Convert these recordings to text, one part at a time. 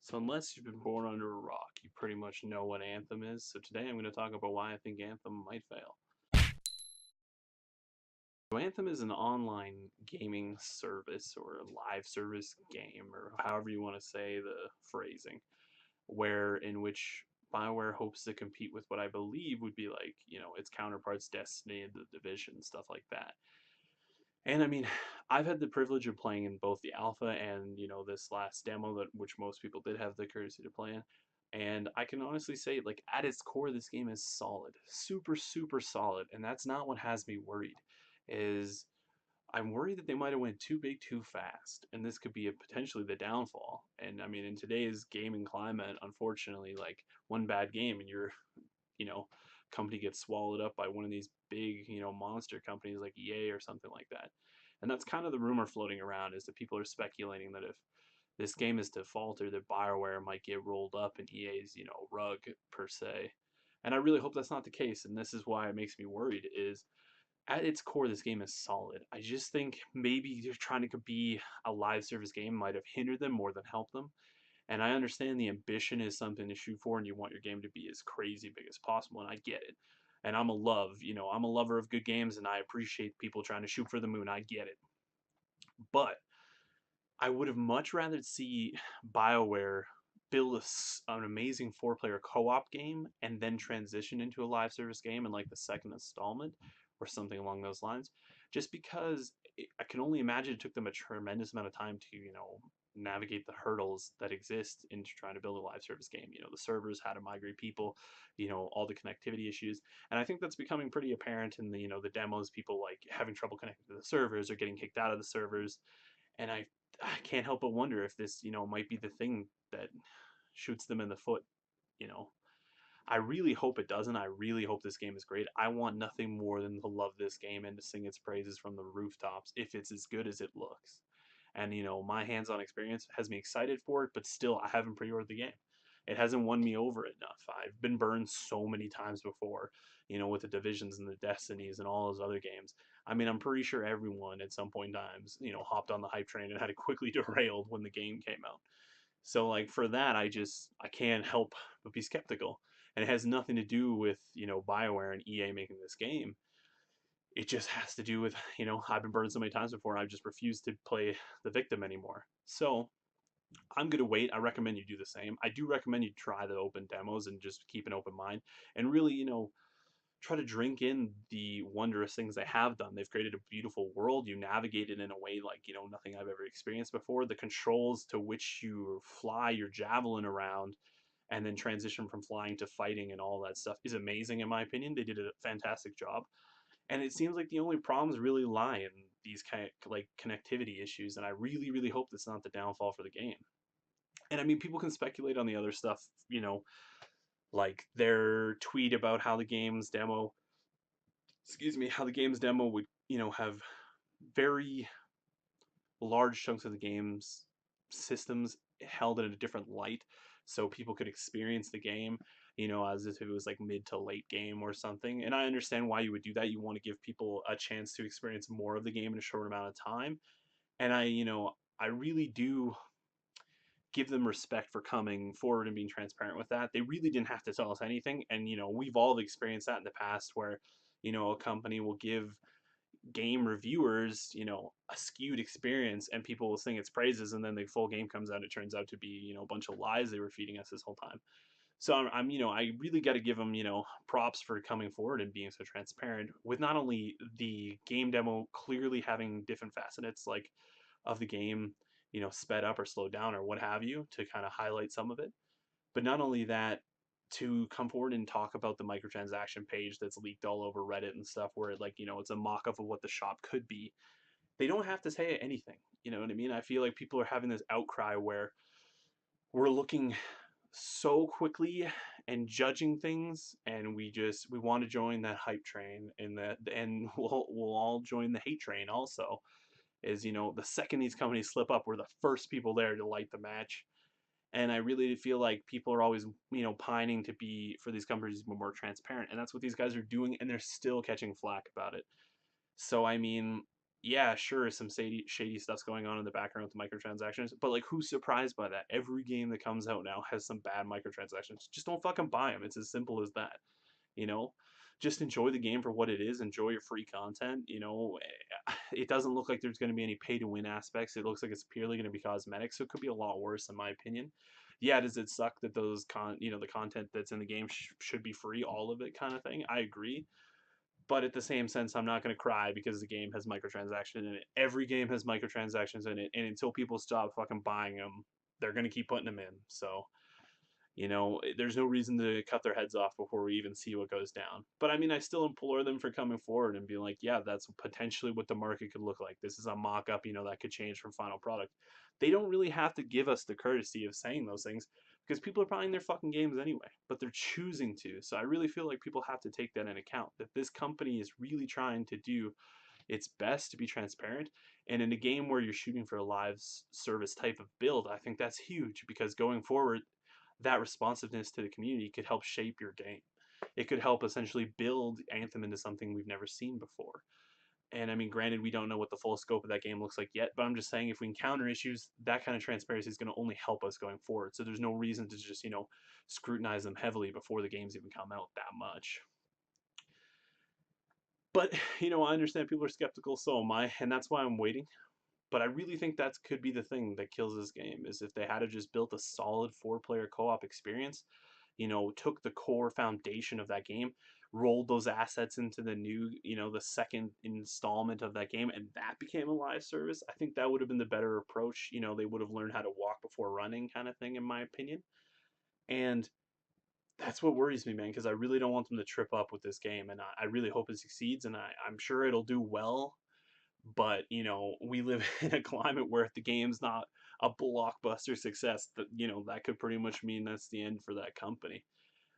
So unless you've been born under a rock, you pretty much know what Anthem is. So today I'm going to talk about why I think Anthem might fail. So Anthem is an online gaming service or a live service game, or however you want to say the phrasing, where in which BioWare hopes to compete with what I believe would be like, its counterparts Destiny and The Division, stuff like that. And I mean, I've had the privilege of playing in both the alpha and this last demo that which most people did have the courtesy to play in. And I can honestly say, like at its core, this game is solid, super super solid, and that's not what has me worried. Is I'm worried that they might have went too big too fast, and this could be potentially the downfall. And I mean, in today's gaming climate, unfortunately, like one bad game and you know, company gets swallowed up by one of these big, monster companies like EA or something like that. And that's kind of the rumor floating around is that people are speculating that if this game is to falter, that BioWare might get rolled up in EA's, rug per se. And I really hope that's not the case. And this is why it makes me worried is at its core, this game is solid. I just think maybe just trying to be a live service game might have hindered them more than helped them. And I understand the ambition is something to shoot for, and you want your game to be as crazy big as possible, and I get it. And I'm a lover of good games, and I appreciate people trying to shoot for the moon. I get it. But I would have much rather see BioWare build an amazing four-player co-op game and then transition into a live service game in like the second installment or something along those lines. Just because I can only imagine it took them a tremendous amount of time to, navigate the hurdles that exist into trying to build a live service game. The servers, how to migrate people, all the connectivity issues. And I think that's becoming pretty apparent in the demos, people like having trouble connecting to the servers or getting kicked out of the servers. And I can't help but wonder if this, might be the thing that shoots them in the foot, you know. I really hope it doesn't. I really hope this game is great. I want nothing more than to love this game and to sing its praises from the rooftops if it's as good as it looks. And my hands-on experience has me excited for it, but still I haven't pre-ordered the game. It hasn't won me over enough. I've been burned so many times before, with the Divisions and the Destinies and all those other games. I mean, I'm pretty sure everyone at some point in times, hopped on the hype train and had it quickly derailed when the game came out. So like for that, I can't help but be skeptical. And it has nothing to do with, BioWare and EA making this game. It just has to do with, I've been burned so many times before, I just refuse to play the victim anymore. So I'm going to wait. I recommend you do the same. I do recommend you try the open demos and just keep an open mind and really, try to drink in the wondrous things they have done. They've created a beautiful world. You navigate it in a way like, nothing I've ever experienced before. The controls to which you fly your javelin around and then transition from flying to fighting and all that stuff is amazing in my opinion. They did a fantastic job. And it seems like the only problems really lie in these kind of like connectivity issues. And I really, really hope that's not the downfall for the game. And I mean, people can speculate on the other stuff, like their tweet about how the game's demo how the game's demo would, have very large chunks of the game's systems held in a different light so people could experience the game, as if it was like mid to late game or something. And I understand why you would do that. You want to give people a chance to experience more of the game in a short amount of time. And I really do give them respect for coming forward and being transparent with that. They really didn't have to tell us anything. And, we've all experienced that in the past where, a company will give game reviewers, a skewed experience and people will sing its praises and then the full game comes out and it turns out to be, a bunch of lies they were feeding us this whole time. So I really got to give them, props for coming forward and being so transparent with not only the game demo clearly having different facets like of the game, sped up or slowed down or what have you to kind of highlight some of it, but not only that, to come forward and talk about the microtransaction page that's leaked all over Reddit and stuff, where it, like, it's a mock-up of what the shop could be. They don't have to say anything. You know what I mean? I feel like people are having this outcry where we're looking so quickly and judging things, and we want to join that hype train, and we'll all join the hate train also. Is the second these companies slip up, we're the first people there to light the match. And I really feel like people are always, pining to be for these companies to be more transparent, and that's what these guys are doing, and they're still catching flack about it. So I mean, yeah, sure, some shady stuff's going on in the background with the microtransactions, but like, who's surprised by that? Every game that comes out now has some bad microtransactions. Just don't fucking buy them. It's as simple as that. You know, just enjoy the game for what it is. Enjoy your free content. It doesn't look like there's going to be any pay to win aspects. It looks like it's purely going to be cosmetic. So it could be a lot worse, in my opinion. Yeah, does it suck that the content that's in the game should be free, all of it, kind of thing? I agree, but at the same sense, I'm not going to cry because the game has microtransactions in it. Every game has microtransactions in it, and until people stop fucking buying them, they're going to keep putting them in. So, there's no reason to cut their heads off before we even see what goes down. But I mean, I still implore them for coming forward and being like, yeah, that's potentially what the market could look like. This is a mock up, that could change from final product. They don't really have to give us the courtesy of saying those things because people are buying their fucking games anyway, but they're choosing to. So I really feel like people have to take that into account, that this company is really trying to do its best to be transparent. And in a game where you're shooting for a live service type of build, I think that's huge because going forward, that responsiveness to the community could help shape your game. It could help essentially build Anthem into something we've never seen before. And I mean, granted, we don't know what the full scope of that game looks like yet, but I'm just saying if we encounter issues, that kind of transparency is going to only help us going forward. So there's no reason to just, scrutinize them heavily before the games even come out that much. But, I understand people are skeptical, so am I, and that's why I'm waiting. But I really think that could be the thing that kills this game, is if they had to just built a solid 4-player co-op experience, took the core foundation of that game, rolled those assets into the new, the second installment of that game, and that became a live service. I think that would have been the better approach. They would have learned how to walk before running, kind of thing, in my opinion. And that's what worries me, man, because I really don't want them to trip up with this game, and I really hope it succeeds, and I'm sure it'll do well. But we live in a climate where if the game's not a blockbuster success, that could pretty much mean that's the end for that company.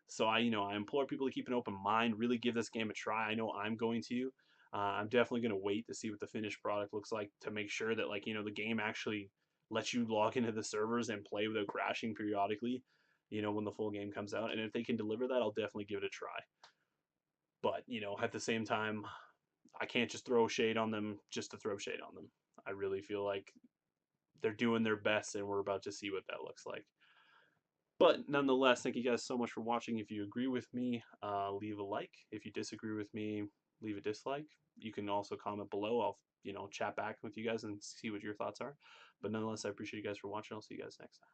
So I implore people to keep an open mind, really give this game a try. I know I'm going to. I'm definitely going to wait to see what the finished product looks like to make sure that the game actually lets you log into the servers and play without crashing periodically, when the full game comes out. And if they can deliver that, I'll definitely give it a try. But at the same time, I can't just throw shade on them just to throw shade on them. I really feel like they're doing their best, and we're about to see what that looks like. But nonetheless, thank you guys so much for watching. If you agree with me, leave a like. If you disagree with me, leave a dislike. You can also comment below. I'll chat back with you guys and see what your thoughts are. But nonetheless, I appreciate you guys for watching. I'll see you guys next time.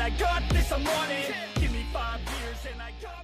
I got this, I'm on it. Give me 5 years and I got